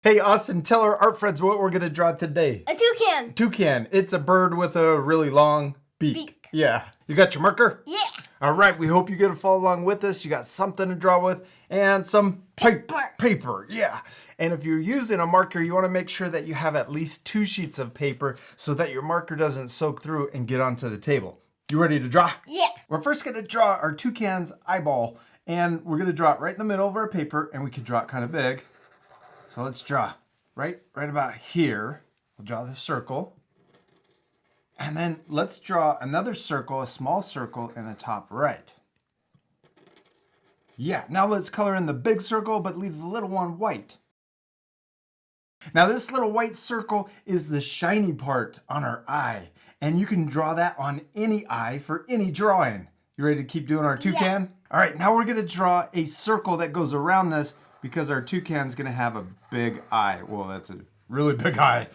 Hey, Austin, tell our art friends what we're going to draw today. A toucan. Toucan. It's a bird with a really long beak. Yeah. You got your marker? Yeah. All right. We hope you're going to follow along with us. You got something to draw with and some paper. Yeah. And if you're using a marker, you want to make sure that you have at least 2 sheets of paper so that your marker doesn't soak through and get onto the table. You ready to draw? Yeah. We're first going to draw our toucan's eyeball, and we're going to draw it right in the middle of our paper, and we can draw it kind of big. So let's draw right about here. We'll draw the circle. And then let's draw another circle, a small circle in the top right. Yeah, now let's color in the big circle, but leave the little one white. Now this little white circle is the shiny part on our eye. And you can draw that on any eye for any drawing. You ready to keep doing our toucan? Yeah. All right, now we're gonna draw a circle that goes around this because our toucan's gonna have a big eye. Well, that's a really big eye.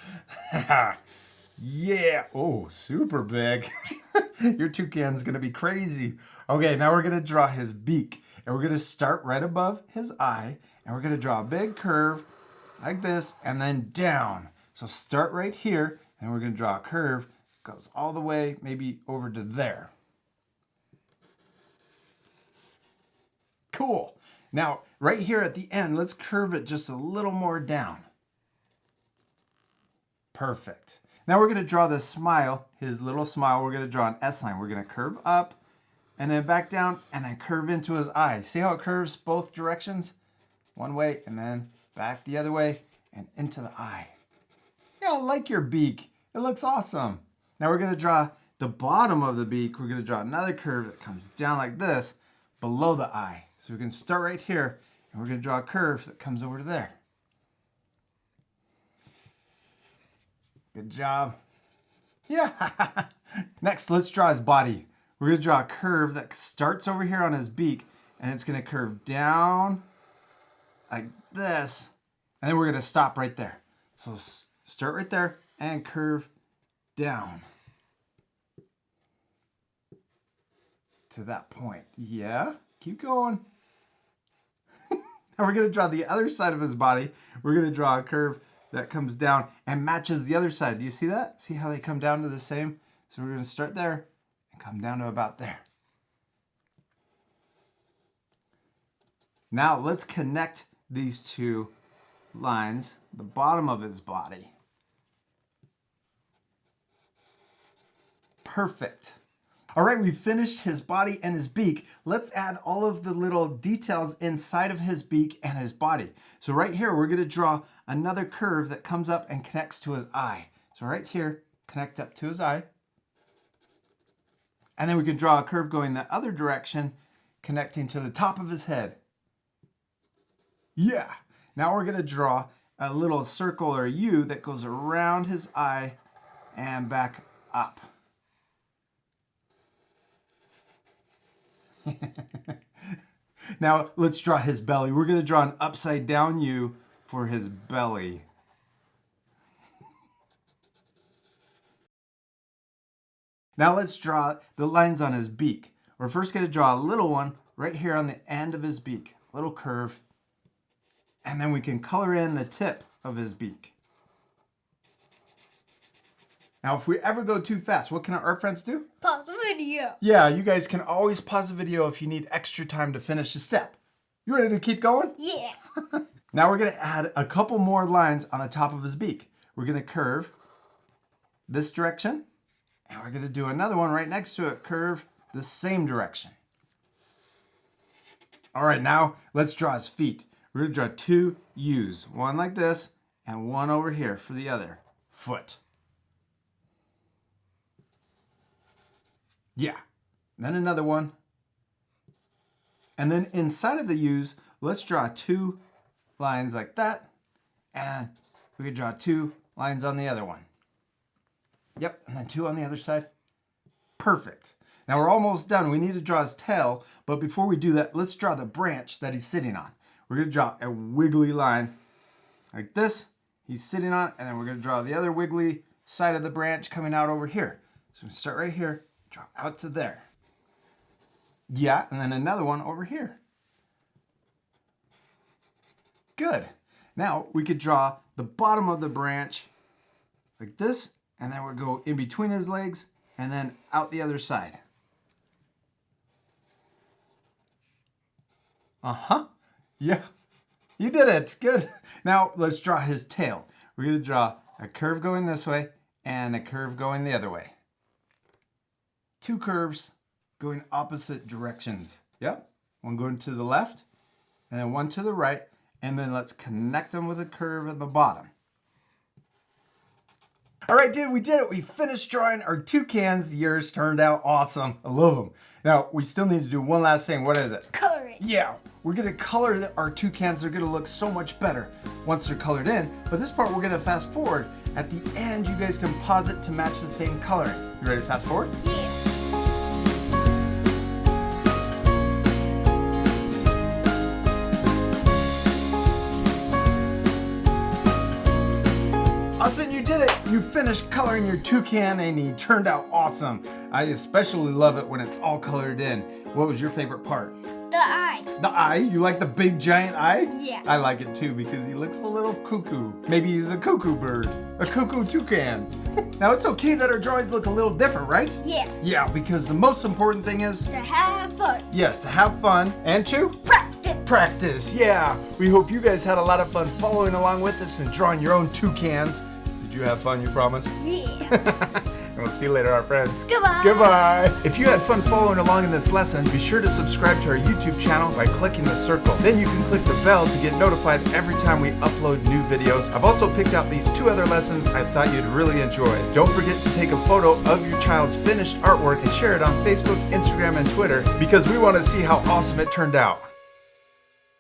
Yeah, oh, super big. Your toucan's gonna be crazy. Okay, now we're gonna draw his beak. And we're gonna start right above his eye. And we're gonna draw a big curve like this and then down. So start right here and we're gonna draw a curve. Goes all the way maybe over to there. Cool. Now, right here at the end, let's curve it just a little more down. Perfect. Now we're going to draw the smile, his little smile. We're going to draw an S line. We're going to curve up and then back down and then curve into his eye. See how it curves both directions? One way and then back the other way and into the eye. Yeah, I like your beak. It looks awesome. Now we're going to draw the bottom of the beak. We're going to draw another curve that comes down like this below the eye. So we can start right here, and we're going to draw a curve that comes over to there. Good job. Yeah. Next, let's draw his body. We're going to draw a curve that starts over here on his beak, and it's going to curve down like this, and then we're going to stop right there. So start right there and curve down to that point. Yeah, keep going. Now we're going to draw the other side of his body. We're going to draw a curve that comes down and matches the other side. Do you see that? See how they come down to the same? So we're going to start there and come down to about there. Now let's connect these 2 lines, the bottom of his body. Perfect. All right, we finished his body and his beak. Let's add all of the little details inside of his beak and his body. So right here, we're gonna draw another curve that comes up and connects to his eye. So right here, connect up to his eye. And then we can draw a curve going the other direction, connecting to the top of his head. Yeah. Now we're gonna draw a little circle or a U that goes around his eye and back up. Now let's draw his belly. We're going to draw an upside down U for his belly. Now let's draw the lines on his beak. We're first going to draw a little one right here on the end of his beak, a little curve, and then we can color in the tip of his beak. Now, if we ever go too fast, what can our art friends do? Pause the video. Yeah, you guys can always pause the video if you need extra time to finish the step. You ready to keep going? Yeah. Now we're going to add a couple more lines on the top of his beak. We're going to curve this direction, and we're going to do another one right next to it, curve the same direction. All right, now let's draw his feet. We're going to draw 2 U's, one like this and one over here for the other foot. Yeah, then another one. And then inside of the U's, let's draw 2 lines like that. And we could draw 2 lines on the other one. Yep, and then 2 on the other side. Perfect. Now we're almost done. We need to draw his tail, but before we do that, let's draw the branch that he's sitting on. We're gonna draw a wiggly line like this. He's sitting on it, and then we're gonna draw the other wiggly side of the branch coming out over here. So we start right here. Draw out to there. Yeah, and then another one over here. Good. Now we could draw the bottom of the branch like this, and then we'll go in between his legs and then out the other side. Yeah, you did it. Good. Now let's draw his tail. We're going to draw a curve going this way and a curve going the other way. Two curves going opposite directions. Yep. One going to the left and then one to the right. And then let's connect them with a curve at the bottom. All right, dude, we did it. We finished drawing our toucans. Yours turned out awesome. I love them. Now, we still need to do one last thing. What is it? Color it. Yeah, we're gonna color our toucans. They're gonna look so much better once they're colored in. But this part, we're gonna fast forward. At the end, you guys can pause it to match the same coloring. You ready to fast forward? Yeah. Austin, you did it! You finished coloring your toucan and he turned out awesome. I especially love it when it's all colored in. What was your favorite part? The eye. The eye? You like the big giant eye? Yeah. I like it too because he looks a little cuckoo. Maybe he's a cuckoo bird. A cuckoo toucan. Now it's okay that our drawings look a little different, right? Yeah. Yeah, because the most important thing is To have fun. yes, to have fun and to Practice. practice. Yeah. We hope you guys had a lot of fun following along with us and drawing your own toucans. Did you have fun, you promise? Yeah. And we'll see you later, our friends. Goodbye. Goodbye. If you had fun following along in this lesson, be sure to subscribe to our YouTube channel by clicking the circle. Then you can click the bell to get notified every time we upload new videos. I've also picked out these 2 other lessons I thought you'd really enjoy. Don't forget to take a photo of your child's finished artwork and share it on Facebook, Instagram, and Twitter because we want to see how awesome it turned out.